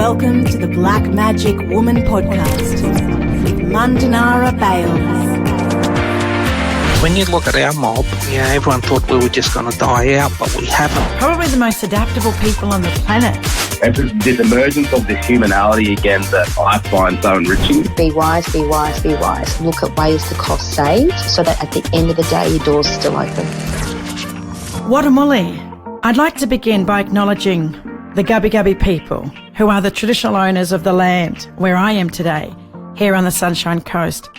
Welcome to the Black Magic Woman podcast with Mundanara Bayles. When you look at our mob, everyone thought we were just going to die out, but we haven't. Probably the most adaptable people on the planet. It's this emergence of this humanality again that I find so enriching. Be wise, be wise, be wise. Look at ways to cost save so that at the end of the day your door's still open. Wadamuli. I'd like to begin by acknowledging the Gubbi Gubbi people, who are the traditional owners of the land where I am today, here on the Sunshine Coast.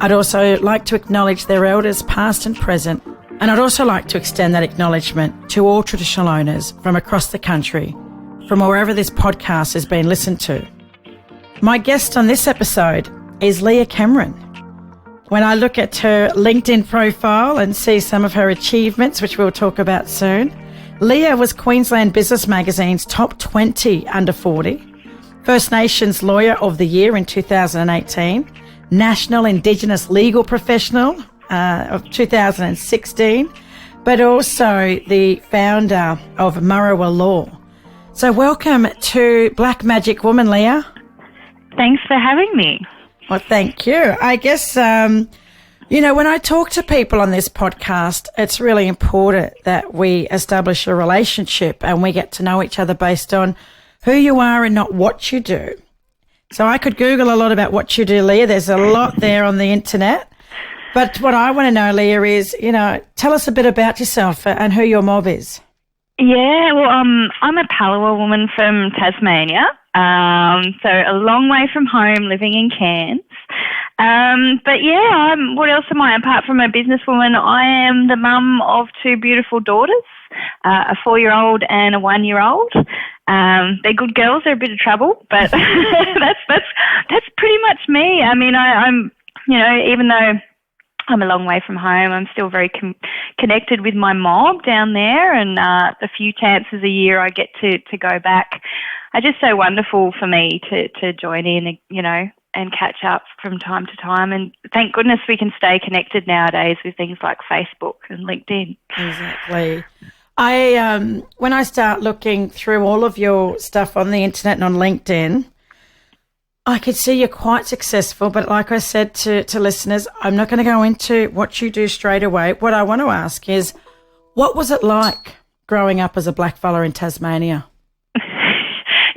I'd also like to acknowledge their elders past and present, and I'd also like to extend that acknowledgement to all traditional owners from across the country, from wherever this podcast has been listened to. My guest on this episode is Leah Cameron. When I look at her LinkedIn profile and see some of her achievements, which we'll talk about soon, Leah was Queensland Business Magazine's top 20 under 40, First Nations Lawyer of the Year in 2018, National Indigenous Legal Professional of 2016, but also the founder of Marrawah Law. So welcome to Black Magic Woman, Leah. Thanks for having me. Well, thank you. I guess, when I talk to people on this podcast, it's really important that we establish a relationship and we get to know each other based on who you are and not what you do. So I could Google a lot about what you do, Leah. There's a lot there on the internet. But what I want to know, Leah, is, tell us a bit about yourself and who your mob is. Yeah, well, I'm a Palawa woman from Tasmania, so a long way from home, living in Cairns. But yeah, what else am I? Apart from a businesswoman, I am the mum of two beautiful daughters, a 4-year-old and a 1-year-old. They're good girls. They're a bit of trouble, but that's pretty much me. I mean, I'm even though I'm a long way from home, I'm still very connected with my mob down there, and the few chances a year I get to go back are just so wonderful for me to join in, and catch up from time to time. And thank goodness we can stay connected nowadays with things like Facebook and LinkedIn. Exactly. When I start looking through all of your stuff on the internet and on LinkedIn, I could see you're quite successful, but like I said to listeners, I'm not going to go into what you do straight away. What I want to ask is, what was it like growing up as a black fella in Tasmania?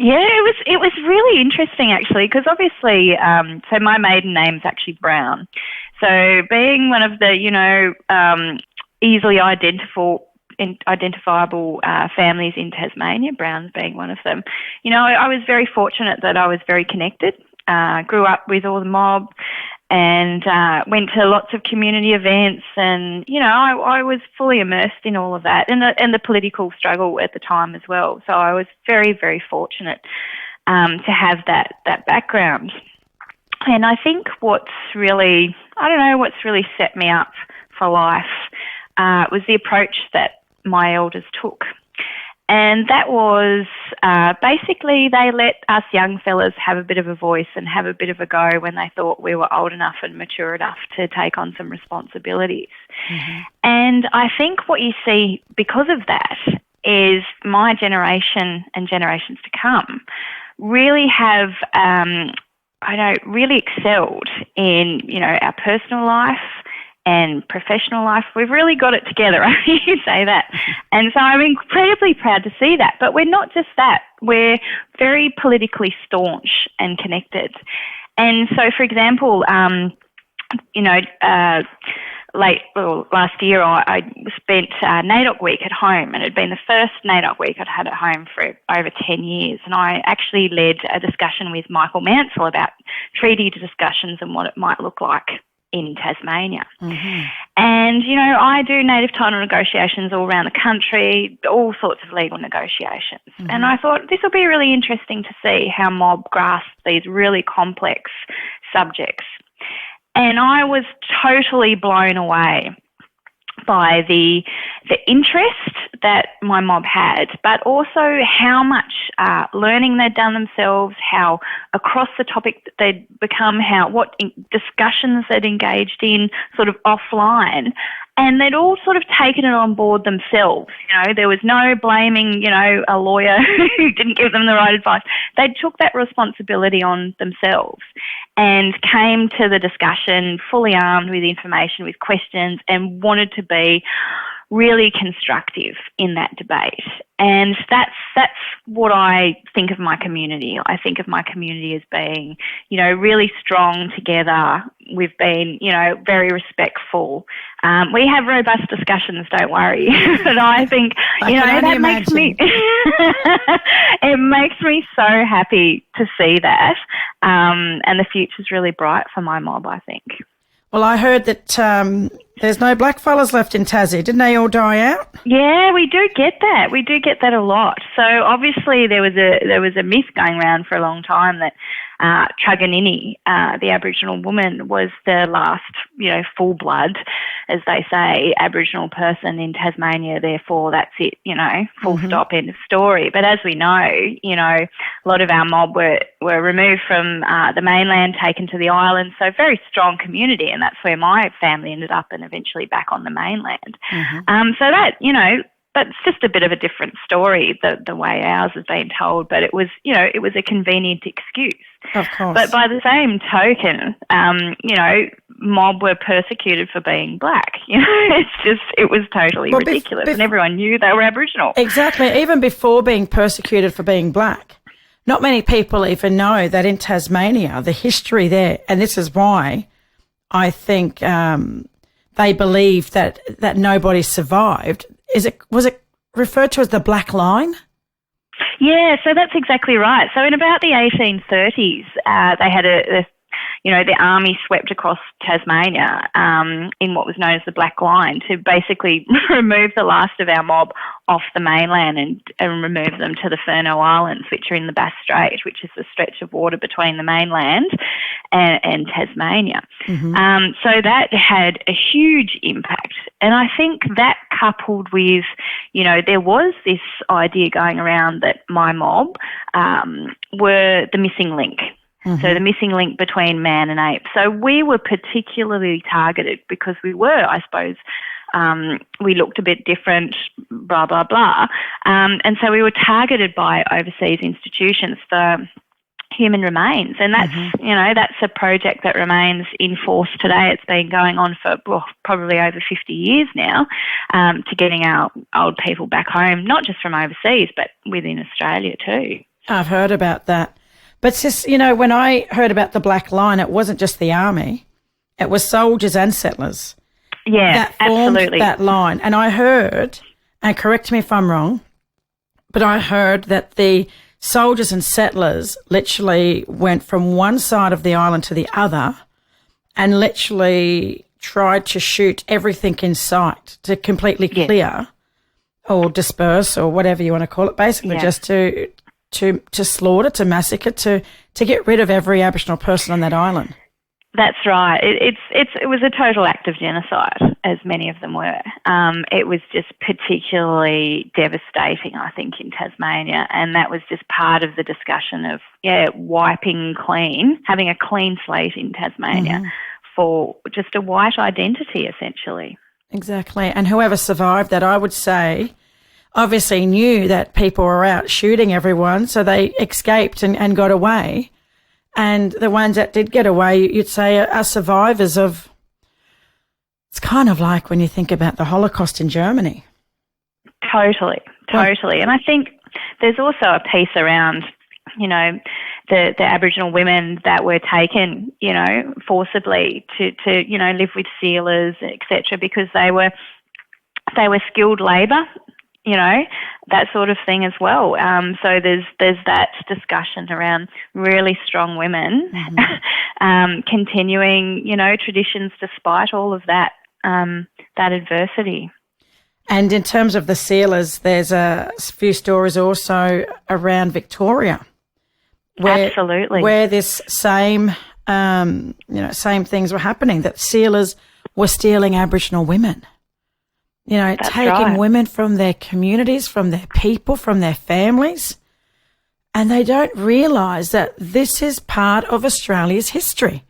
Yeah, it was really interesting actually, because obviously, so my maiden name's actually Brown. So being one of the, easily identifiable families in Tasmania, Browns being one of them. I was very fortunate that I was very connected, grew up with all the mob and went to lots of community events, and, I was fully immersed in all of that and the political struggle at the time as well. So I was very, very fortunate to have that background. And I think what's really set me up for life was the approach that my elders took. And that was basically they let us young fellas have a bit of a voice and have a bit of a go when they thought we were old enough and mature enough to take on some responsibilities. Mm-hmm. And I think what you see because of that is my generation and generations to come really have really excelled in, our personal life and professional life. We've really got it together. You say that. And so I'm incredibly proud to see that. But we're not just that. We're very politically staunch and connected. And so, for example, last year I spent NAIDOC week at home, and it had been the first NAIDOC week I'd had at home for over 10 years. And I actually led a discussion with Michael Mansell about treaty discussions and what it might look like in Tasmania. Mm-hmm. And, I do native title negotiations all around the country, all sorts of legal negotiations. Mm-hmm. And I thought this will be really interesting to see how mob grasp these really complex subjects. And I was totally blown away by the interest that my mob had, but also how much learning they'd done themselves, how across the topic that they'd become, what discussions they'd engaged in sort of offline, And they'd all sort of taken it on board themselves. There was no blaming, a lawyer who didn't give them the right advice. They took that responsibility on themselves and came to the discussion fully armed with information, with questions, and wanted to be really constructive in that debate. And that's what I think of my community. I think of my community as being, really strong together. We've been, very respectful. We have robust discussions, don't worry. But I think, that makes me, it makes me so happy to see that. And the future's really bright for my mob, I think. Well, I heard that there's no blackfellas left in Tassie. Didn't they all die out? Yeah, we do get that. We do get that a lot. So obviously there was a myth going around for a long time that Truganini, the Aboriginal woman, was the last, full blood, as they say, Aboriginal person in Tasmania. Therefore, that's it, full stop, end of story. But as we know, a lot of our mob were removed from the mainland, taken to the island. So very strong community, and that's where my family ended up, and eventually back on the mainland. So that, that's just a bit of a different story, the way ours has been told. But it was, it was a convenient excuse. Of course. But by the same token, mob were persecuted for being black. It was totally ridiculous, and everyone knew they were Aboriginal. Exactly. Even before being persecuted for being black, not many people even know that in Tasmania, the history there, and this is why I think they believe that nobody survived. Was it referred to as the Black Line? Yeah, so that's exactly right. So in about the 1830s, they had the army swept across Tasmania in what was known as the Black Line to basically remove the last of our mob off the mainland and remove them to the Furneaux Islands, which are in the Bass Strait, which is the stretch of water between the mainland and Tasmania. So that had a huge impact. And I think that coupled with, there was this idea going around that my mob were the missing link. So the missing link between man and ape. So we were particularly targeted because we were, I suppose, we looked a bit different, blah, blah, blah. And so we were targeted by overseas institutions for human remains. And that's, that's a project that remains in force today. It's been going on for probably over 50 years now, to getting our old people back home, not just from overseas, but within Australia too. I've heard about that. But just, when I heard about the Black Line, it wasn't just the army. It was soldiers and settlers. Yeah, that formed absolutely. that line. And I heard, and correct me if I'm wrong, but I heard that the soldiers and settlers literally went from one side of the island to the other and literally tried to shoot everything in sight to completely clear or disperse or whatever you want to call it, basically just to slaughter, to massacre, to get rid of every Aboriginal person on that island. That's right. It was a total act of genocide, as many of them were. It was just particularly devastating, I think, in Tasmania, and that was just part of the discussion of wiping clean, having a clean slate in Tasmania for just a white identity, essentially. Exactly. And whoever survived that, I would say, obviously knew that people were out shooting everyone, so they escaped and got away. And the ones that did get away, you'd say, are survivors of... It's kind of like when you think about the Holocaust in Germany. Totally. And I think there's also a piece around, the Aboriginal women that were taken, forcibly to live with sealers, etc., because they were skilled labour, that sort of thing as well. So there's that discussion around really strong women continuing, traditions despite all of that adversity. And in terms of the sealers, there's a few stories also around Victoria. Absolutely. Where this same things were happening, that sealers were stealing Aboriginal women. That's taking right. women from their communities, from their people, from their families, and they don't realise that this is part of Australia's history.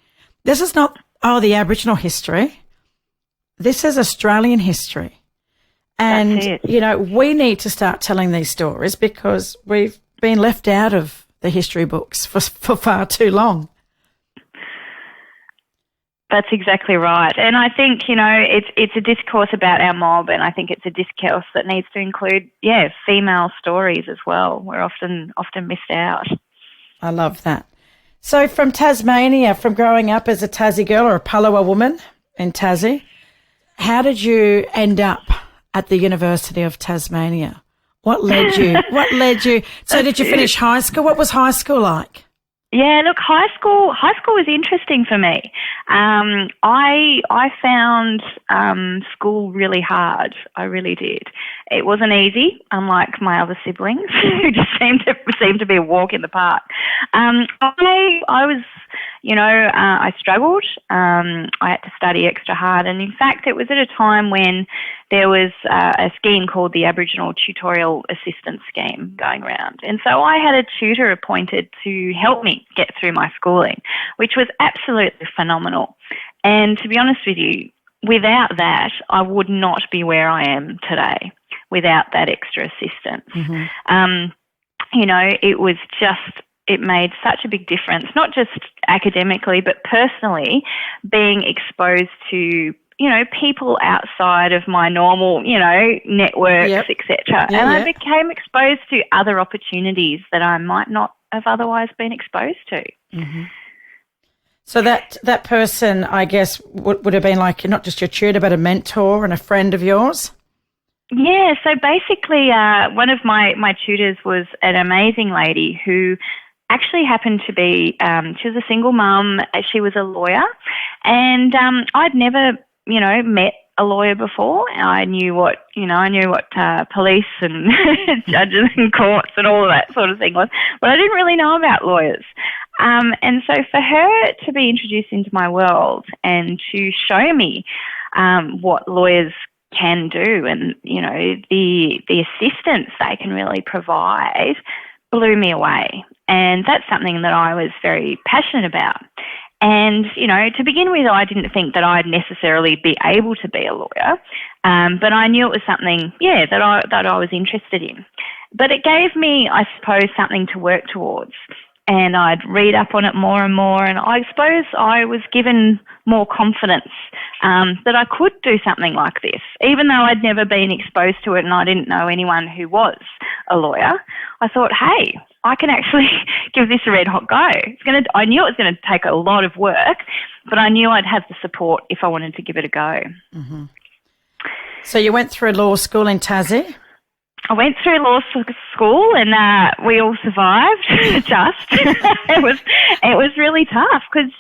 This is not, the Aboriginal history. this is Australian history. And, That's it. you know, we need to start telling these stories because we've been left out of the history books for far too long. That's exactly right. And I think, you know, it's a discourse about our mob, and I think it's a discourse that needs to include, female stories as well. We're often missed out. I love that. So from Tasmania, from growing up as a Tassie girl or a Palawa woman in Tassie, how did you end up at the University of Tasmania? What led you? So did you finish high school? What was high school like? Yeah, look, high school was interesting for me. I found school really hard. I really did. It wasn't easy, unlike my other siblings who just seemed to be a walk in the park. I was, I struggled. I had to study extra hard, and in fact, it was at a time when there was a scheme called the Aboriginal Tutorial Assistance Scheme going around. And so I had a tutor appointed to help me get through my schooling, which was absolutely phenomenal. And to be honest with you, without that, I would not be where I am today, without that extra assistance. Mm-hmm. It made such a big difference, not just academically, but personally, being exposed to people outside of my normal, networks, etc. I became exposed to other opportunities that I might not have otherwise been exposed to. Mm-hmm. So that person, I guess, would have been like not just your tutor, but a mentor and a friend of yours? Yeah, so basically one of my tutors was an amazing lady who actually happened to be, she was a single mum, she was a lawyer, and I'd never met a lawyer before. I knew what police and judges and courts and all of that sort of thing was, but I didn't really know about lawyers. And so for her to be introduced into my world and to show me what lawyers can do and, the assistance they can really provide blew me away. And that's something that I was very passionate about. And, to begin with, I didn't think that I'd necessarily be able to be a lawyer, but I knew it was something, that I was interested in. But it gave me, I suppose, something to work towards. And I'd read up on it more and more, and I suppose I was given more confidence that I could do something like this. Even though I'd never been exposed to it and I didn't know anyone who was a lawyer, I thought, hey, I can actually give this a red hot go. I knew it was going to take a lot of work, but I knew I'd have the support if I wanted to give it a go. Mm-hmm. So you went through law school in Tassie? I went through law school and we all survived. It was really tough because,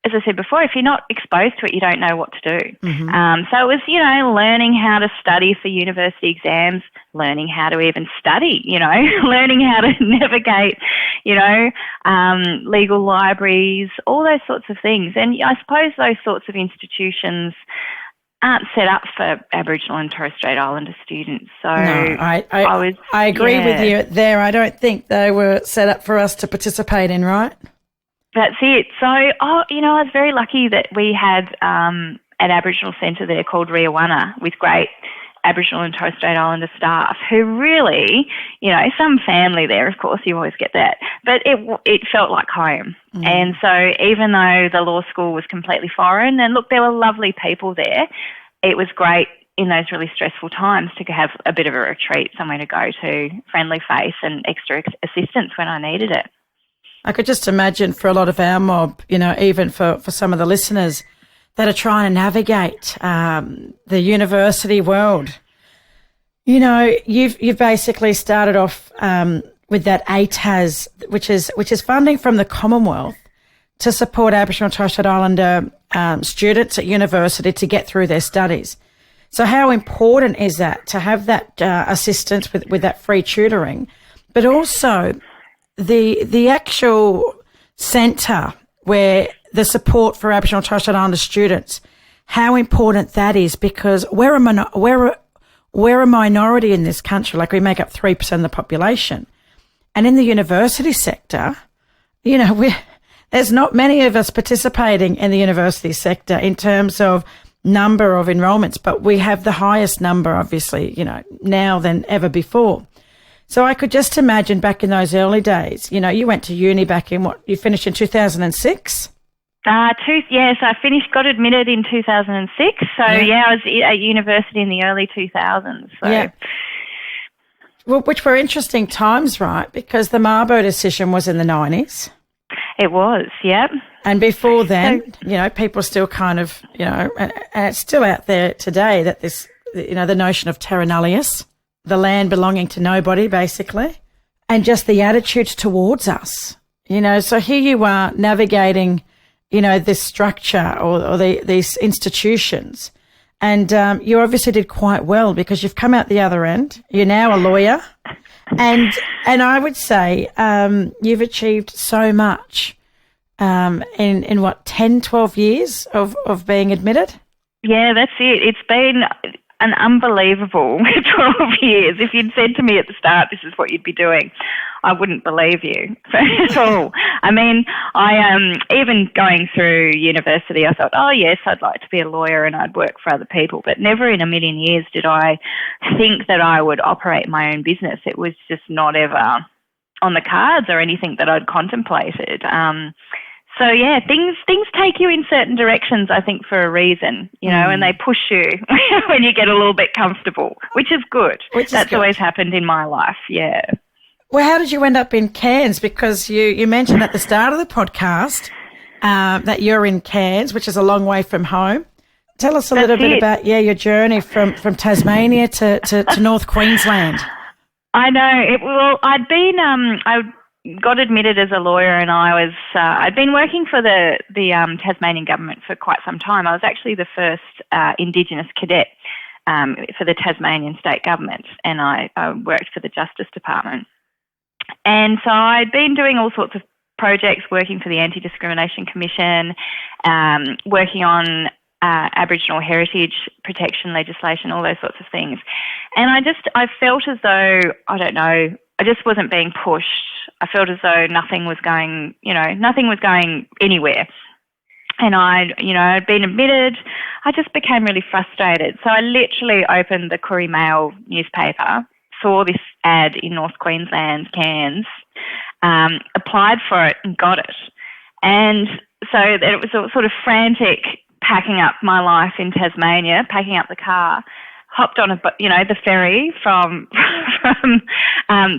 as I said before, if you're not exposed to it, you don't know what to do. Mm-hmm. So it was, learning how to study for university exams, learning how to even study, learning how to navigate, legal libraries, all those sorts of things. And I suppose those sorts of institutions aren't set up for Aboriginal and Torres Strait Islander students. So no, I agree with you there. I don't think they were set up for us to participate in, right? That's it. So, I was very lucky that we had an Aboriginal centre there called Riawana with great Aboriginal and Torres Strait Islander staff who really, some family there, of course, you always get that, but it felt like home. Mm. And so even though the law school was completely foreign, and look, there were lovely people there, it was great in those really stressful times to have a bit of a retreat, somewhere to go to, friendly face and extra assistance when I needed it. I could just imagine for a lot of our mob, even for some of the listeners that are trying to navigate the university world. You've basically started off with that ATAS, which is funding from the Commonwealth to support Aboriginal and Torres Strait Islander students at university to get through their studies. So how important is that to have that assistance with that free tutoring, but also the actual centre where the support for Aboriginal and Torres Strait Islander students, how important that is, because we're a minority in this country, like we make up 3% of the population. And in the university sector, there's not many of us participating in the university sector in terms of number of enrolments, but we have the highest number, obviously, now than ever before. So I could just imagine back in those early days, you went to uni back in you finished in 2006? Yes, I got admitted in 2006. So, I was at university in the early 2000s. So. Yeah. Well, which were interesting times, right? Because the Mabo decision was in the 90s. It was, yep. And before then, people still kind of, and it's still out there today that this, the notion of terra nullius, the land belonging to nobody, basically, and just the attitude towards us, So here you are navigating, this structure or these institutions. And you obviously did quite well because you've come out the other end. You're now a lawyer. And I would say you've achieved so much in what, 10, 12 years of being admitted? Yeah, that's it. It's been an unbelievable 12 years. If you'd said to me at the start, this is what you'd be doing, I wouldn't believe you at all. I mean, even going through university, I thought, oh, yes, I'd like to be a lawyer and I'd work for other people, but never in a million years did I think that I would operate my own business. It was just not ever on the cards or anything that I'd contemplated. So, yeah, things take you in certain directions, I think, for a reason, and they push you when you get a little bit comfortable, which is good. That's always happened in my life, yeah. Well, how did you end up in Cairns? Because you mentioned at the start of the podcast that you're in Cairns, which is a long way from home. Tell us a little bit about, your journey from Tasmania to North Queensland. I know. I'd been I got admitted as a lawyer, and I'd been working for the Tasmanian government for quite some time. I was actually the first Indigenous cadet for the Tasmanian state government, and I worked for the Justice Department. And so I'd been doing all sorts of projects, working for the Anti-Discrimination Commission, working on Aboriginal heritage protection legislation, all those sorts of things. And I felt as though, I don't know, I just wasn't being pushed. I felt as though nothing was going anywhere. And I'd been admitted. I just became really frustrated. So I literally opened the Koori Mail newspaper, saw this ad in North Queensland, Cairns, applied for it and got it. And so it was a sort of frantic packing up my life in Tasmania, packing up the car, hopped on the ferry from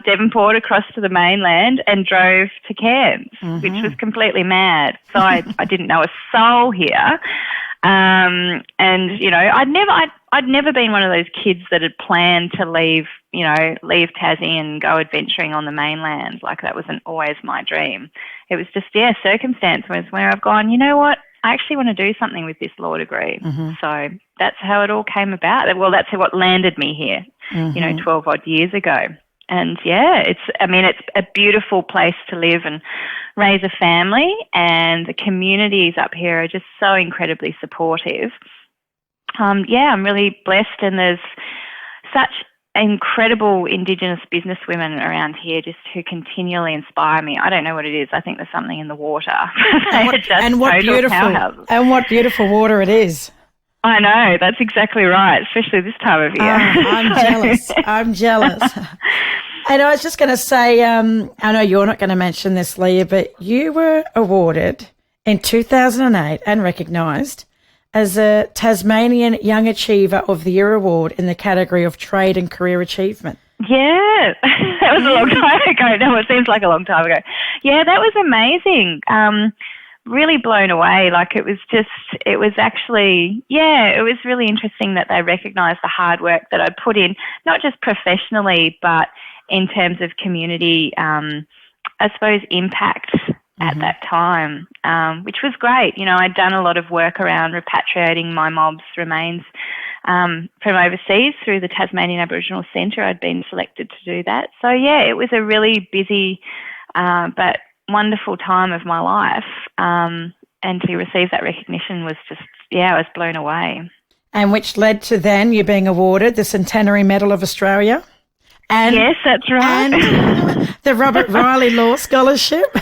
Devonport across to the mainland and drove to Cairns, which was completely mad. So I didn't know a soul here. And I'd never been one of those kids that had planned to leave Tassie and go adventuring on the mainland. Like, that wasn't always my dream. It was just, circumstance was where I've gone, you know what, I actually want to do something with this law degree. So that's how it all came about. Well, that's what landed me here, 12 odd years ago. And it's a beautiful place to live and raise a family, and the communities up here are just so incredibly supportive. I'm really blessed, and there's such incredible Indigenous businesswomen around here just who continually inspire me. I don't know what it is. I think there's something in the water. And what beautiful water it is. I know, that's exactly right, especially this time of year. I'm jealous. And I was just going to say, I know you're not going to mention this, Leah, but you were awarded in 2008 and recognised as a Tasmanian Young Achiever of the Year award in the category of Trade and Career Achievement. Yeah, that was a long time ago. No, it seems like a long time ago. Yeah, that was amazing. Really blown away. Like, it was really interesting that they recognised the hard work that I put in, not just professionally, but in terms of community, I suppose, impact at that time, which was great. I'd done a lot of work around repatriating my mob's remains from overseas through the Tasmanian Aboriginal Centre. I'd been selected to do that. So, it was a really busy but wonderful time of my life, and to receive that recognition was just, I was blown away. And which led to then you being awarded the Centenary Medal of Australia. And, yes, that's right. And the Robert Riley Law Scholarship.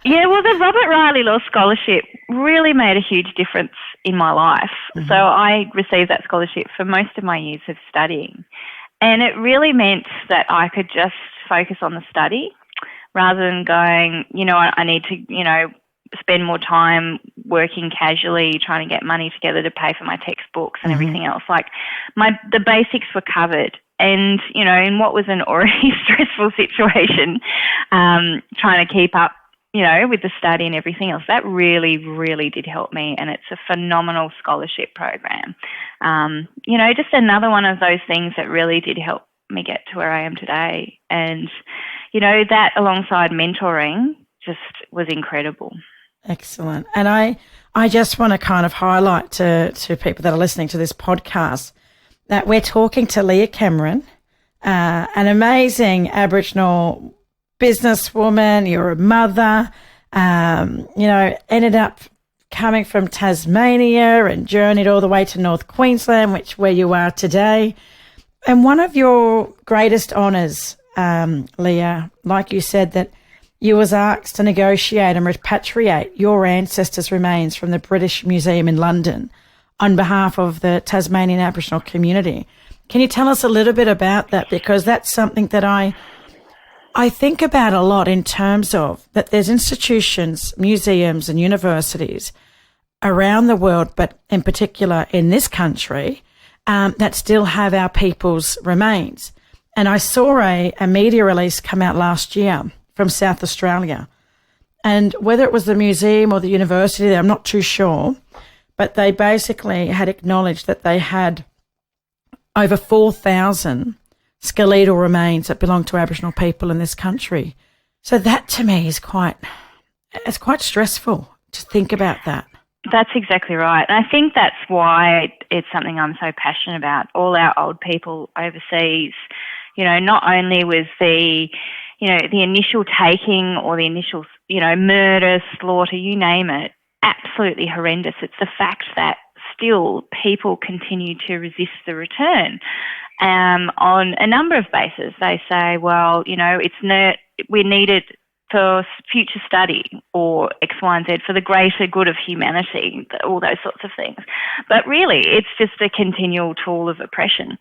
Yeah, well, the Robert Riley Law Scholarship really made a huge difference in my life. So I received that scholarship for most of my years of studying. And it really meant that I could just focus on the study rather than going, I need to, spend more time working casually, trying to get money together to pay for my textbooks and everything else. Like the basics were covered. And, in what was an already stressful situation, trying to keep up, with the study and everything else, that really, really did help me. And it's a phenomenal scholarship program. Just another one of those things that really did help me get to where I am today. And, that alongside mentoring just was incredible. Excellent. And I just want to kind of highlight to people that are listening to this podcast that we're talking to Leah Cameron, an amazing Aboriginal businesswoman. You're a mother, ended up coming from Tasmania and journeyed all the way to North Queensland, where you are today. And one of your greatest honours, Leah, like you said, that you was asked to negotiate and repatriate your ancestors' remains from the British Museum in London on behalf of the Tasmanian Aboriginal community. Can you tell us a little bit about that? Because that's something that I think about a lot in terms of that there's institutions, museums and universities around the world, but in particular in this country, that still have our people's remains. And I saw a media release come out last year from South Australia. And whether it was the museum or the university, I'm not too sure, but they basically had acknowledged that they had over 4,000 skeletal remains that belong to Aboriginal people in this country. So that to me is quite stressful to think about that. That's exactly right. And I think that's why it's something I'm so passionate about. All our old people overseas, not only was the initial taking or the initial, murder, slaughter, you name it, absolutely horrendous. It's the fact that still people continue to resist the return on a number of bases. They say, well, we need it for future study or X, Y, and Z for the greater good of humanity, all those sorts of things. But really, it's just a continual tool of oppression.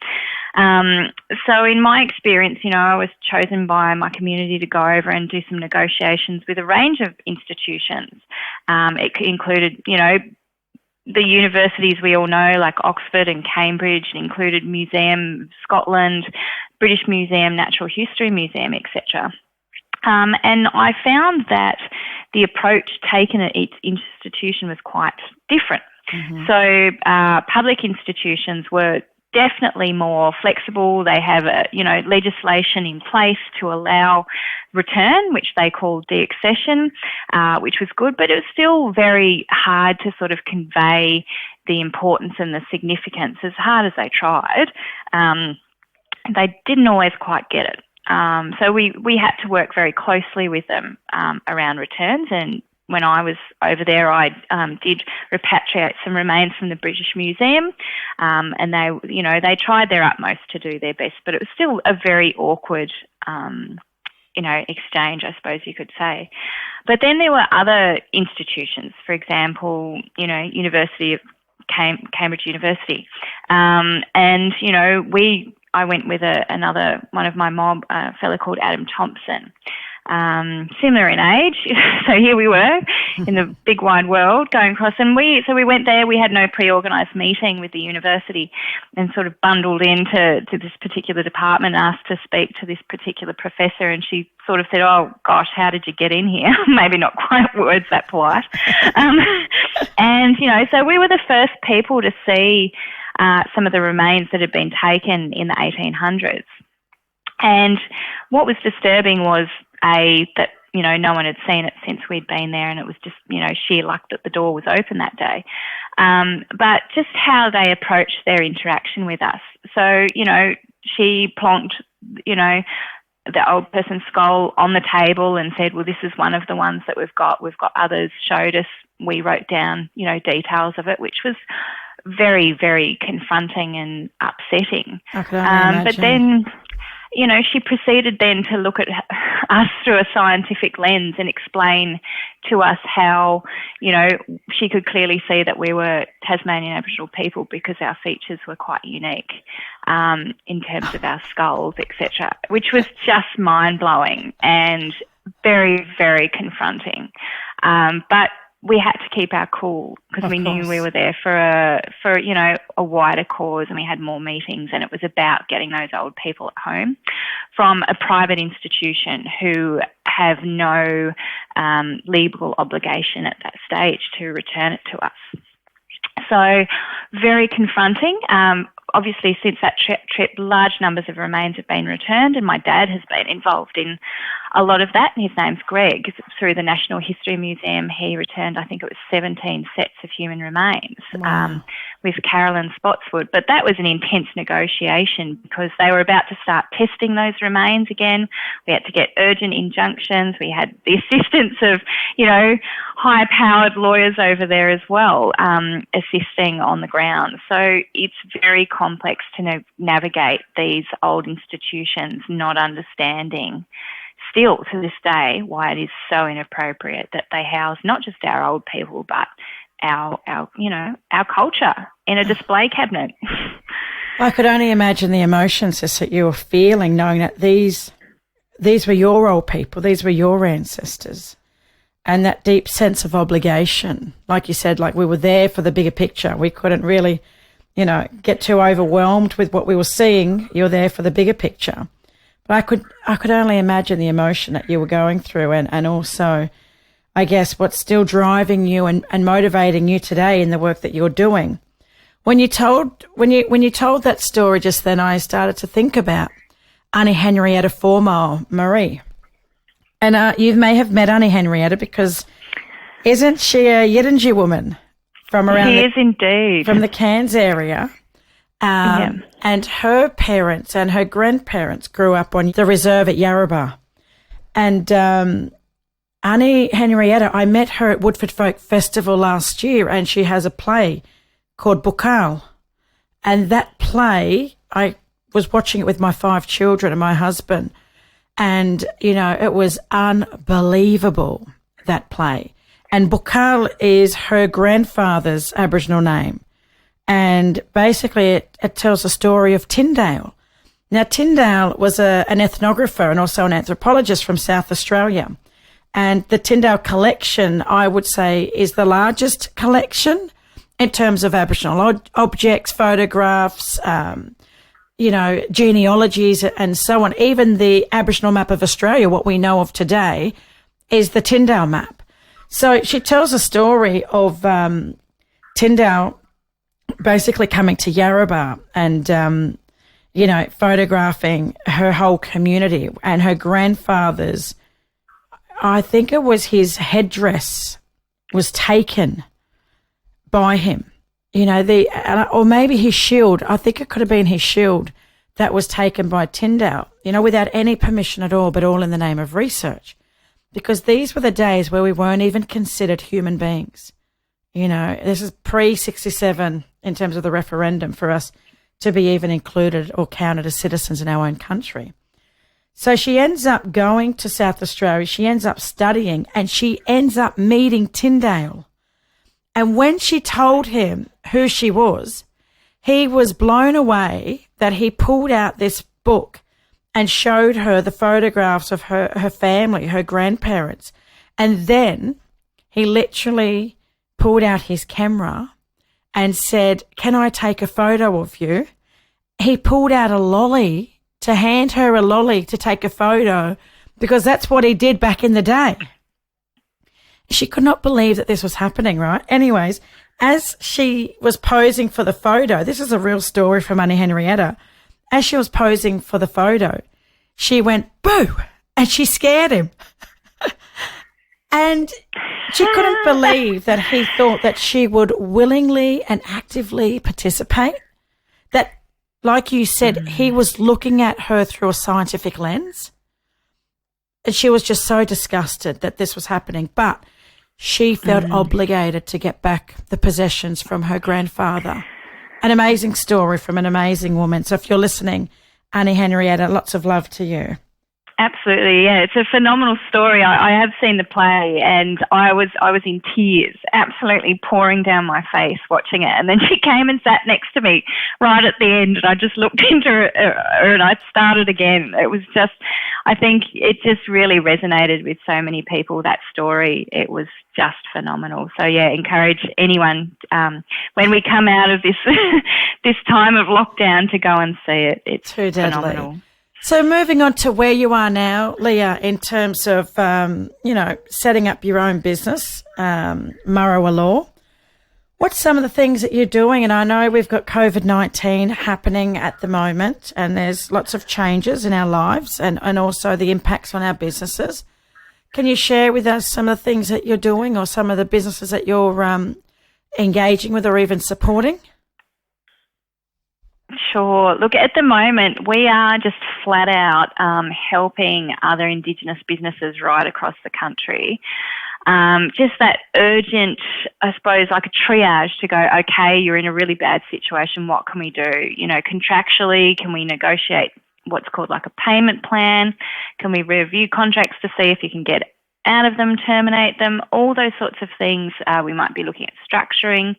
So in my experience, I was chosen by my community to go over and do some negotiations with a range of institutions. It included, the universities we all know, like Oxford and Cambridge. It included Museum Scotland, British Museum, Natural History Museum, etc. And I found that the approach taken at each institution was quite different. So public institutions were definitely more flexible. They have legislation in place to allow return, which they called deaccession, which was good, but it was still very hard to sort of convey the importance and the significance. As hard as they tried, they didn't always quite get it. So we had to work very closely with them around returns. And when I was over there, I did repatriate some remains from the British Museum, and they tried their utmost to do their best, but it was still a very awkward, exchange, I suppose you could say. But then there were other institutions, for example, University of Cambridge University, and I went with another one of my mob, a fellow called Adam Thompson, similar in age. So here we were in the big wide world going across. And we went there. We had no pre-organised meeting with the university and sort of bundled into this particular department, asked to speak to this particular professor. And she sort of said, oh, gosh, how did you get in here? Maybe not quite words that polite. And, so we were the first people to see some of the remains that had been taken in the 1800s. And what was disturbing was, that, no one had seen it since we'd been there, and it was just, sheer luck that the door was open that day. But just how they approached their interaction with us. So, she plonked, the old person's skull on the table and said, well, this is one of the ones that we've got. We've got others, showed us. We wrote down, details of it, which was very, very confronting and upsetting. I can only imagine. But then, you know, she proceeded then to look at us through a scientific lens and explain to us how, you know, she could clearly see that we were Tasmanian Aboriginal people because our features were quite unique in terms of our skulls, etc., which was just mind-blowing and very, very confronting. But we had to keep our cool because we knew we were there for you know, a wider cause, and we had more meetings, and it was about getting those old people at home from a private institution who have no legal obligation at that stage to return it to us. So very confronting. Obviously, since that trip, large numbers of remains have been returned, and my dad has been involved in a lot of that. And his name's Greg. Through the National History Museum, he returned, I think it was 17 sets of human remains. Wow. With Carolyn Spotswood. But that was an intense negotiation because they were about to start testing those remains again. We had to get urgent injunctions. We had the assistance of, you know, high-powered lawyers over there as well, assisting on the ground. So it's very complex to navigate these old institutions, not understanding still to this day why it is so inappropriate that they house not just our old people but our you know, our culture in a display cabinet. I could only imagine the emotions that you were feeling, knowing that these were your old people, these were your ancestors, and that deep sense of obligation. Like you said, like we were there for the bigger picture. We couldn't really, you know, get too overwhelmed with what we were seeing. You're there for the bigger picture. But I could only imagine the emotion that you were going through, and also, I guess, what's still driving you and motivating you today in the work that you're doing. When you told that story just then, I started to think about Annie Henrietta Formile Marie. And you may have met Annie Henrietta because isn't she a Yidinji woman from around She is indeed. From the Cairns area? Yeah. And her parents and her grandparents grew up on the reserve at Yarrabah. And Annie Henrietta, I met her at Woodford Folk Festival last year, and she has a play called Bukal. And that play, I was watching it with my 5 children and my husband, and, you know, it was unbelievable, that play. And Bukal is her grandfather's Aboriginal name. And basically it tells the story of Tyndale. Now, Tyndale was an ethnographer and also an anthropologist from South Australia. And the Tyndale collection, I would say, is the largest collection in terms of Aboriginal objects, photographs, you know, genealogies and so on. Even the Aboriginal map of Australia, what we know of today, is the Tyndale map. So she tells a story of Tyndale basically coming to Yarrabah and, you know, photographing her whole community, and her grandfather's, I think it was his headdress was taken by him, you know, or maybe his shield. I think it could have been his shield that was taken by Tyndale, you know, without any permission at all, but all in the name of research, because these were the days where we weren't even considered human beings. You know, this is pre-67 in terms of the referendum for us to be even included or counted as citizens in our own country. So she ends up going to South Australia, she ends up studying, and she ends up meeting Tyndale. And when she told him who she was, he was blown away that he pulled out this book and showed her the photographs of her family, her grandparents. And then he literally pulled out his camera and said, "Can I take a photo of you?" He pulled out a lolly to hand her a lolly to take a photo, because that's what he did back in the day. She could not believe that this was happening, right? Anyways, as she was posing for the photo, this is a real story from Annie Henrietta. As she was posing for the photo, she went, "Boo!" and she scared him. And she couldn't believe that he thought that she would willingly and actively participate. That, like you said, he was looking at her through a scientific lens. And she was just so disgusted that this was happening. But she felt obligated to get back the possessions from her grandfather. An amazing story from an amazing woman. So if you're listening, Annie Henrietta, lots of love to you. Absolutely, yeah. It's a phenomenal story. I have seen the play, and I was in tears, absolutely pouring down my face watching it. And then she came and sat next to me right at the end, and I just looked into her and I started again. It was just, I think it just really resonated with so many people, that story. It was just phenomenal. So, yeah, encourage anyone when we come out of this this time of lockdown to go and see it. It's phenomenal. So moving on to where you are now, Leah, in terms of, setting up your own business, Marrawah Law, what's some of the things that you're doing? And I know we've got COVID-19 happening at the moment, and there's lots of changes in our lives and also the impacts on our businesses. Can you share with us some of the things that you're doing or some of the businesses that you're engaging with or even supporting? Sure. Look, at the moment, we are just flat out helping other Indigenous businesses right across the country. Just that urgent, I suppose, like a triage to go, okay, you're in a really bad situation, what can we do? You know, contractually, can we negotiate what's called like a payment plan? Can we review contracts to see if you can get out of them, terminate them? All those sorts of things we might be looking at structuring.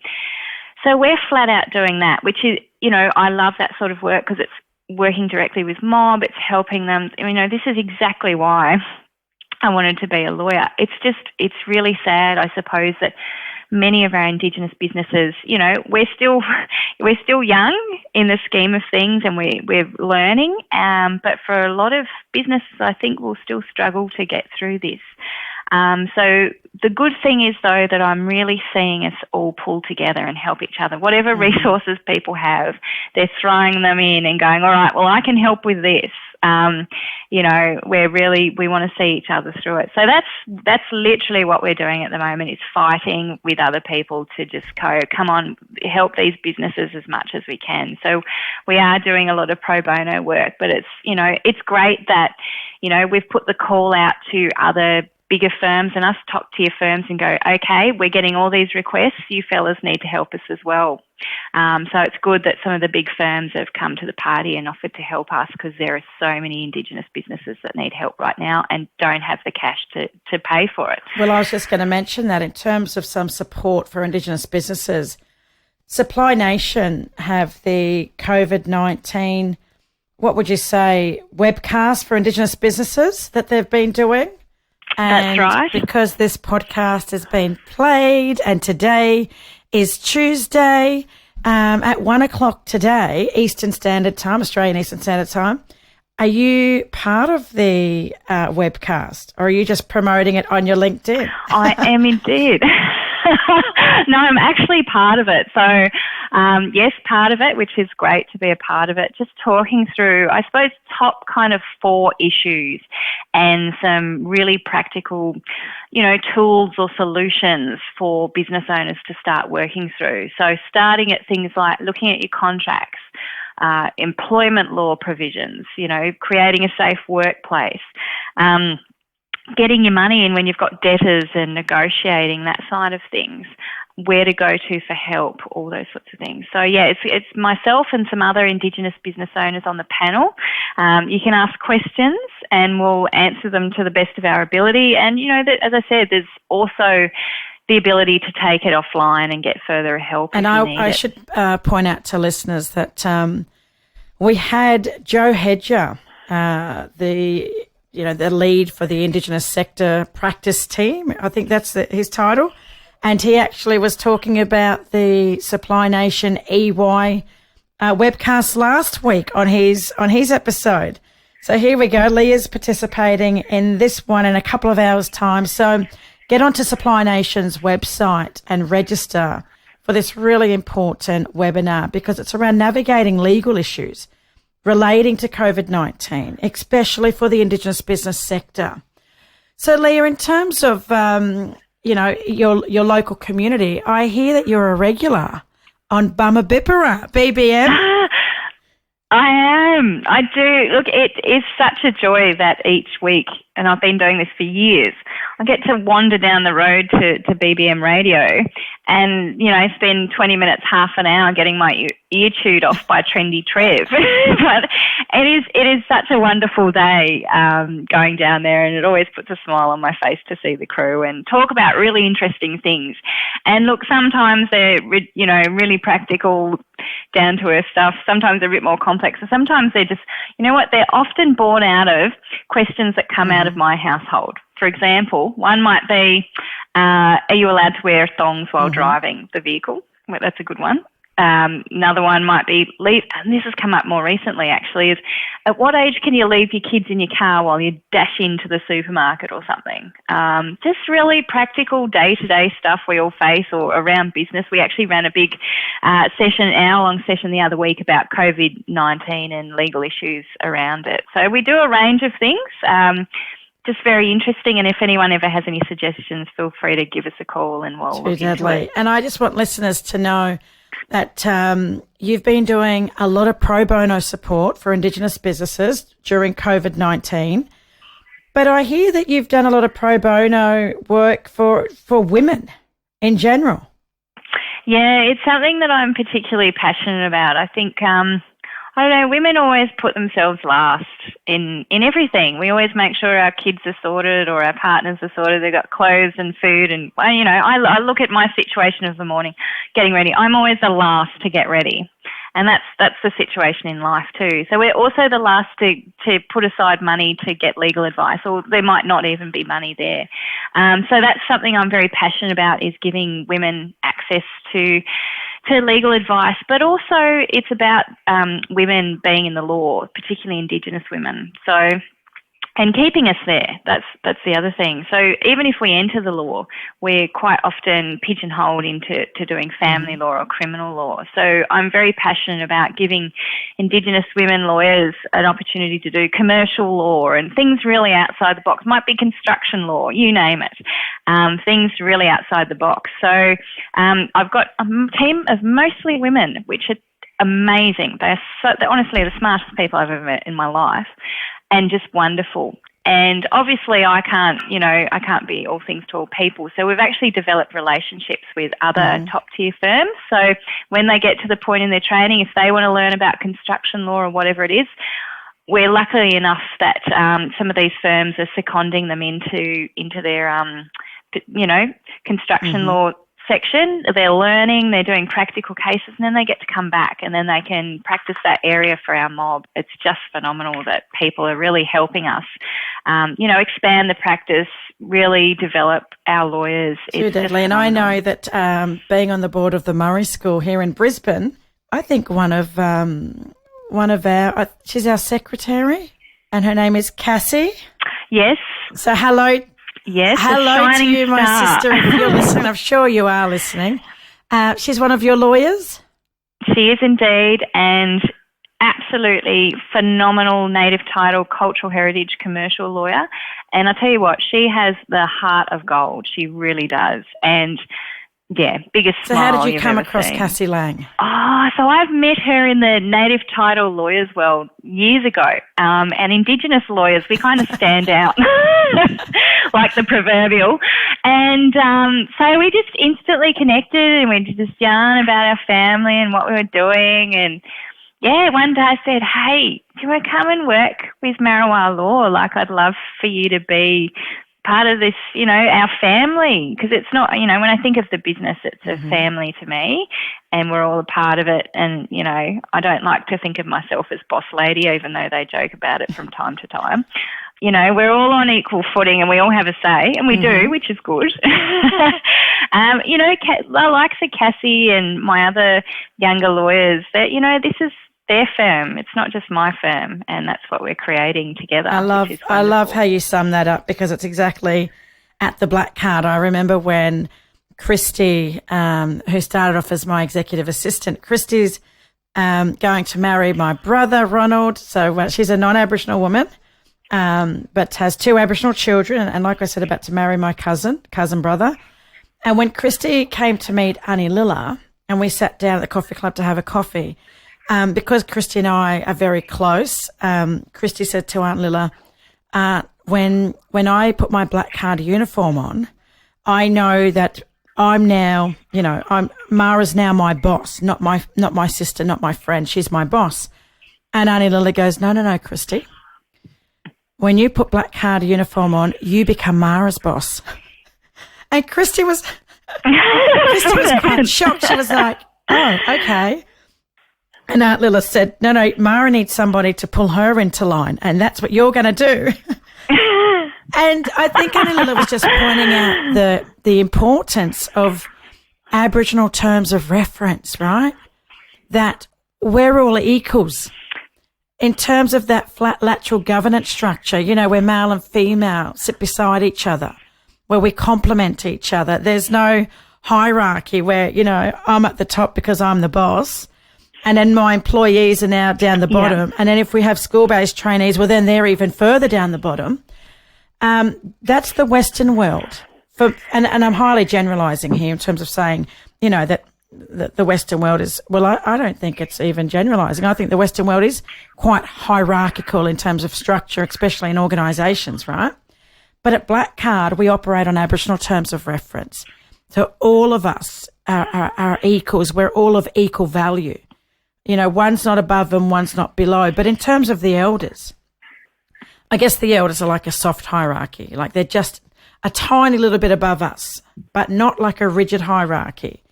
So we're flat out doing that, which is, I love that sort of work because it's working directly with mob, it's helping them. This is exactly why I wanted to be a lawyer. It's really sad, I suppose, that many of our Indigenous businesses, we're still young in the scheme of things and we're learning, but for a lot of businesses, I think we'll still struggle to get through this. So the good thing is, though, that I'm really seeing us all pull together and help each other. Whatever resources people have, they're throwing them in and going, all right, well, I can help with this. We want to see each other through it. So that's literally what we're doing at the moment, is fighting with other people to just go, come on, help these businesses as much as we can. So we are doing a lot of pro bono work, but it's great that, we've put the call out to other bigger firms and us top-tier firms and go, okay, we're getting all these requests, you fellas need to help us as well. So it's good that some of the big firms have come to the party and offered to help us, because there are so many Indigenous businesses that need help right now and don't have the cash to pay for it. Well, I was just going to mention that in terms of some support for Indigenous businesses, Supply Nation have the COVID-19, what would you say, webcast for Indigenous businesses that they've been doing. And that's right. Because this podcast has been played and today is Tuesday at 1:00 today, Eastern Standard Time, Australian Eastern Standard Time. Are you part of the webcast, or are you just promoting it on your LinkedIn? I am indeed. No, I'm actually part of it. So, yes, part of it, which is great to be a part of it. Just talking through, I suppose, top kind of 4 issues and some really practical, tools or solutions for business owners to start working through. So starting at things like looking at your contracts, employment law provisions, creating a safe workplace, getting your money in when you've got debtors and negotiating that side of things, where to go to for help, all those sorts of things. So, yeah, it's myself and some other Indigenous business owners on the panel. You can ask questions and we'll answer them to the best of our ability. And, as I said, there's also the ability to take it offline and get further help. And I should point out to listeners that we had Joe Hedger, the lead for the Indigenous sector practice team. I think that's his title. And he actually was talking about the Supply Nation EY webcast last week on his episode. So here we go. Leah's participating in this one in a couple of hours' time. So get onto Supply Nation's website and register for this really important webinar, because it's around navigating legal issues relating to COVID-19, especially for the Indigenous business sector. So, Leah, in terms of, your local community, I hear that you're a regular on Bumabipara, BBM. I am. I do. Look, it is such a joy that each week, and I've been doing this for years, I get to wander down the road to BBM radio and, spend 20 minutes, half an hour getting my ear chewed off by Trendy Trev. But it is such a wonderful day going down there, and it always puts a smile on my face to see the crew and talk about really interesting things. And look, sometimes they're, really practical, down to earth stuff. Sometimes they're a bit more complex. And sometimes they're just, they're often born out of questions that come out of my household. For example, one might be, are you allowed to wear thongs while driving the vehicle? Well, that's a good one. Another one might be, and this has come up more recently actually, is at what age can you leave your kids in your car while you dash into the supermarket or something? Just really practical day-to-day stuff we all face, or around business. We actually ran a big hour-long session the other week about COVID-19 and legal issues around it. So we do a range of things. Just very interesting, and if anyone ever has any suggestions, feel free to give us a call and we'll look into it. And I just want listeners to know that you've been doing a lot of pro bono support for Indigenous businesses during COVID-19, but I hear that you've done a lot of pro bono work for women in general. Yeah, it's something that I'm particularly passionate about. I think, I don't know, women always put themselves last in everything. We always make sure our kids are sorted or our partners are sorted. They've got clothes and food. And, I look at my situation of the morning, getting ready. I'm always the last to get ready. And that's the situation in life too. So we're also the last to put aside money to get legal advice, or there might not even be money there. So that's something I'm very passionate about, is giving women access to legal advice, but also it's about women being in the law, particularly Indigenous women. So, and keeping us there. That's the other thing. So even if we enter the law, we're quite often pigeonholed into doing family law or criminal law. So I'm very passionate about giving Indigenous women lawyers an opportunity to do commercial law and things really outside the box. Might be construction law, you name it. Things really outside the box. So I've got a team of mostly women, which are amazing. They're honestly the smartest people I've ever met in my life, and just wonderful. And obviously I can't be all things to all people. So we've actually developed relationships with other top tier firms. So when they get to the point in their training, if they want to learn about construction law or whatever it is, we're lucky enough that some of these firms are seconding them into their construction law section. They're learning, they're doing practical cases, and then they get to come back and then they can practice that area for our mob. It's just phenomenal that people are really helping us, expand the practice, really develop our lawyers. Too deadly. And I know that being on the board of the Murray School here in Brisbane, I think one of our, she's our secretary, and her name is Cassie. Yes. So hello. Yes. Hello to you, my sister, if you're listening. I'm sure you are listening. She's one of your lawyers? She is indeed, and absolutely phenomenal native title, cultural heritage, commercial lawyer. And I tell you what, she has the heart of gold. She really does. And yeah, biggest smile. So how did you you've come ever across seen. Cassie Lang? Oh, so I've met her in the native title lawyers world years ago. And Indigenous lawyers, we kind of stand out like the proverbial. And so we just instantly connected, and we just yarn about our family and what we were doing. And yeah, one day I said, hey, do you want to come and work with Marrawah Law? Like, I'd love for you to be part of this, our family, because it's not, when I think of the business, it's a family to me, and we're all a part of it. And, I don't like to think of myself as boss lady, even though they joke about it from time to time. We're all on equal footing and we all have a say, and we do, which is good. The likes of Cassie and my other younger lawyers, that, this is their firm. It's not just my firm, and that's what we're creating together. I love how you sum that up, because it's exactly at the Black Card. I remember when Christy, who started off as my executive assistant, Christy's going to marry my brother, Ronald. So she's a non-Aboriginal woman, but has 2 Aboriginal children, and like I said, about to marry my cousin brother. And when Christy came to meet Annie Lilla, and we sat down at the coffee club to have a coffee, because Christy and I are very close, Christy said to Aunt Lilla, when I put my black card uniform on, I know that I'm now, Mara's now my boss, not my sister, not my friend. She's my boss. And Auntie Lilla goes, no, Christy. When you put black card uniform on, you become Mara's boss. And Christy was quite shocked. She was like, oh, okay. And Aunt Lilla said, no, Mara needs somebody to pull her into line, and that's what you're going to do. And I think Auntie Lilla was just pointing out the importance of Aboriginal terms of reference, right? That we're all equals in terms of that flat lateral governance structure, where male and female sit beside each other, where we complement each other. There's no hierarchy where, I'm at the top because I'm the boss, and then my employees are now down the bottom. Yeah. And then if we have school-based trainees, well, then they're even further down the bottom. That's the Western world. And I'm highly generalising here in terms of saying, that the Western world is, I don't think it's even generalising. I think the Western world is quite hierarchical in terms of structure, especially in organisations, right? But at Black Card, we operate on Aboriginal terms of reference. So all of us are equals. We're all of equal value. One's not above and one's not below. But in terms of the elders, I guess the elders are like a soft hierarchy. Like they're just a tiny little bit above us, but not like a rigid hierarchy.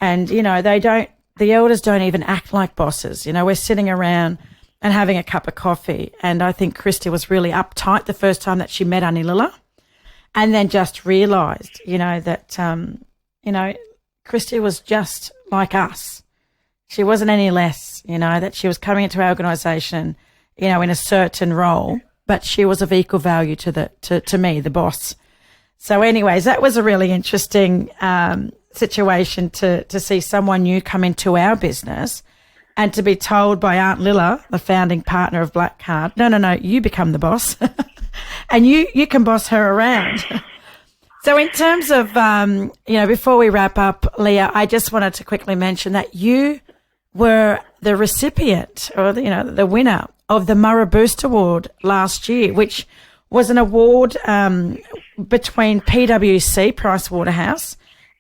And, the elders don't even act like bosses. We're sitting around and having a cup of coffee. And I think Christy was really uptight the first time that she met Auntie Lilla, and then just realised, that, Christy was just like us. She wasn't any less, that she was coming into our organisation, in a certain role, but she was of equal value to me, the boss. So anyways, that was a really interesting situation to see someone new come into our business and to be told by Aunt Lilla, the founding partner of Black Card, no, you become the boss and you can boss her around. So in terms of, before we wrap up, Leah, I just wanted to quickly mention that you were the recipient or, the winner of the Marrawah Boost Award last year, which was an award between PwC, Pricewaterhouse,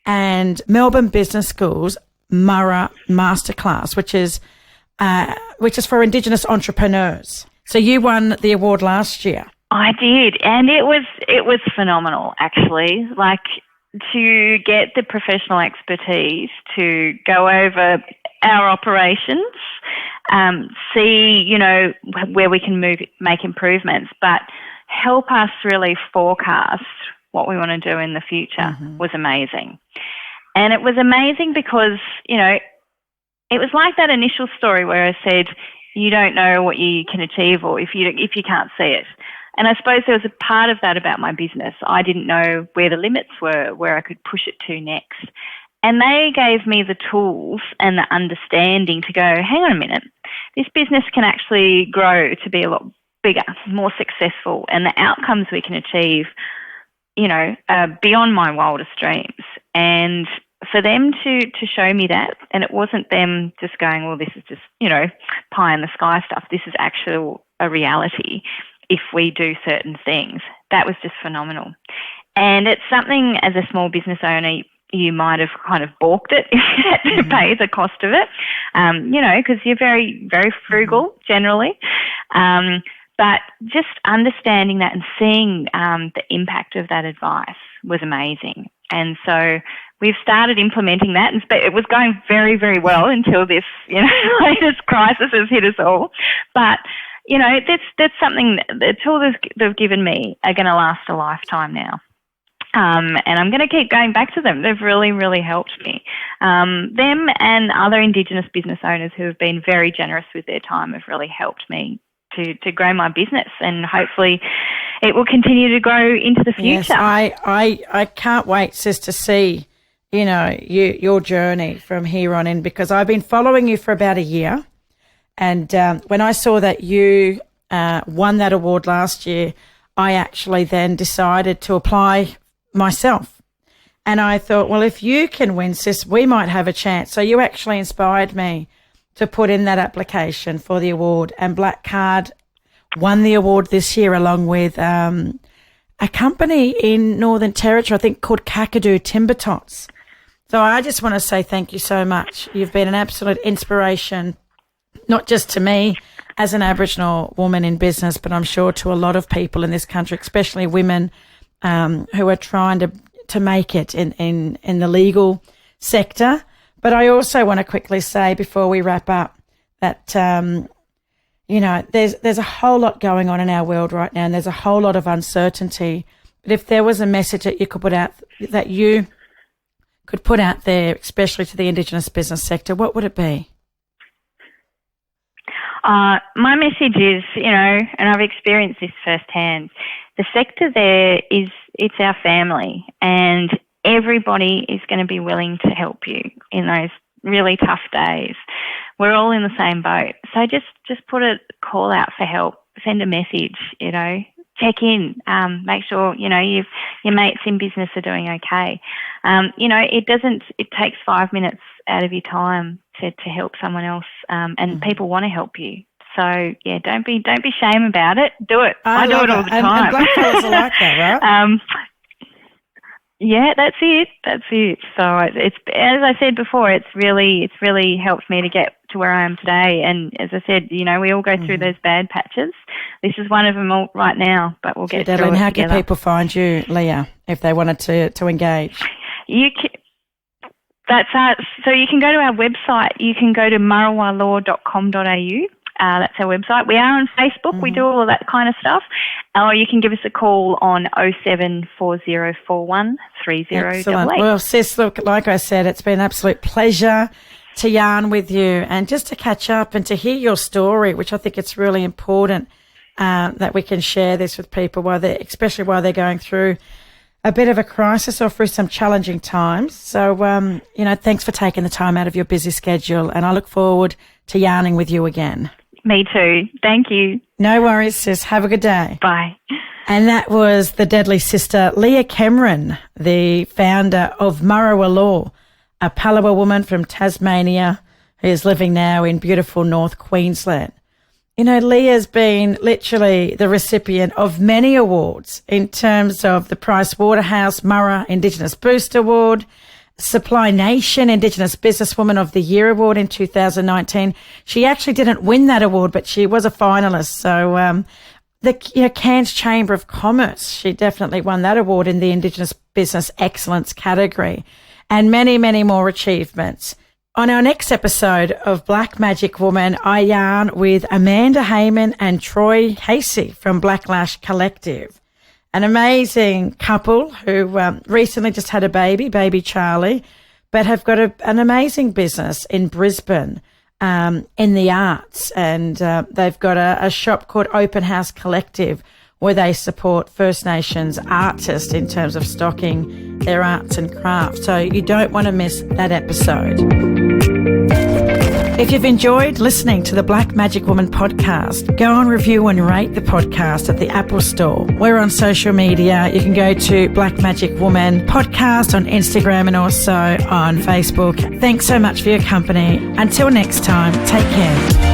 and Melbourne Business School's Marrawah Masterclass, which is for Indigenous entrepreneurs. So you won the award last year. I did, and it was phenomenal, actually. Like, to get the professional expertise to go over our operations, see, where we can make improvements, but help us really forecast what we want to do in the future was amazing. And it was amazing because, it was like that initial story where I said, you don't know what you can achieve or if you can't see it. And I suppose there was a part of that about my business. I didn't know where the limits were, where I could push it to next. And they gave me the tools and the understanding to go, hang on a minute, this business can actually grow to be a lot bigger, more successful, and the outcomes we can achieve, beyond my wildest dreams. And for them to show me that, and it wasn't them just going, well, this is just, pie in the sky stuff. This is actually a reality if we do certain things. That was just phenomenal. And it's something as a small business owner, you might have kind of balked it if you had to pay the cost of it, because you're very, very frugal generally. But just understanding that and seeing the impact of that advice was amazing. And so we've started implementing that, and it was going very, very well until this, latest crisis has hit us all. But, that's something, the tools they've given me are going to last a lifetime now. And I'm going to keep going back to them. They've really, really helped me. Them and other Indigenous business owners who have been very generous with their time have really helped me to grow my business, and hopefully it will continue to grow into the future. Yes, I can't wait, sis, to see, your journey from here on in, because I've been following you for about a year. And when I saw that you won that award last year, I actually then decided to apply myself. And I thought, well, if you can win, sis, we might have a chance. So you actually inspired me to put in that application for the award. And Black Card won the award this year along with a company in Northern Territory, I think called Kakadu Timber Tots. So I just want to say thank you so much. You've been an absolute inspiration, not just to me as an Aboriginal woman in business, but I'm sure to a lot of people in this country, especially women who are trying to make it in the legal sector. But I also want to quickly say before we wrap up that, there's a whole lot going on in our world right now, and there's a whole lot of uncertainty. But if there was a message that you could put out, that you could put out there, especially to the Indigenous business sector, what would it be? My message is, and I've experienced this firsthand, the sector there it's our family, and everybody is going to be willing to help you in those really tough days. We're all in the same boat. So just put a call out for help, send a message, check in, make sure, your mates in business are doing okay. It takes 5 minutes out of your time to help someone else, and people want to help you. So yeah, don't be shame about it. Do it. I do it all the time. And blackfellas are like that, right? Yeah, that's it. So it's, as I said before, it's really helped me to get to where I am today. And as I said, we all go through those bad patches. This is one of them all right now, but we'll get through it. And how together. can people find you, Leah, if they wanted to engage? So you can go to our website. You can go to marrawahlaw.com.au. That's our website. We are on Facebook. We do all of that kind of stuff. Or you can give us a call on 074041 3088. Excellent. Well, sis, look, like I said, it's been an absolute pleasure to yarn with you and just to catch up and to hear your story, which I think it's really important that we can share this with people, especially while they're going through a bit of a crisis or through some challenging times. So, thanks for taking the time out of your busy schedule, and I look forward to yarning with you again. Me too. Thank you. No worries, sis. Have a good day. Bye. And that was the deadly sister, Leah Cameron, the founder of Marrawah Law, a Palawa woman from Tasmania who is living now in beautiful North Queensland. Leah's been literally the recipient of many awards in terms of the Price Waterhouse Murrah Indigenous Boost Award, Supply Nation Indigenous Businesswoman of the Year Award in 2019. She actually didn't win that award, but she was a finalist. So the Cairns Chamber of Commerce, she definitely won that award in the Indigenous Business Excellence category, and many, many more achievements. On our next episode of Black Magic Woman, I yarn with Amanda Heyman and Troy Casey from Blacklash Collective, an amazing couple who recently just had a baby Charlie, but have got an amazing business in Brisbane in the arts. And they've got a shop called Open House Collective where they support First Nations artists in terms of stocking their arts and crafts. So you don't want to miss that episode. If you've enjoyed listening to the Black Magic Woman podcast, go and review and rate the podcast at the Apple Store. We're on social media. You can go to Black Magic Woman podcast on Instagram and also on Facebook. Thanks so much for your company. Until next time, take care.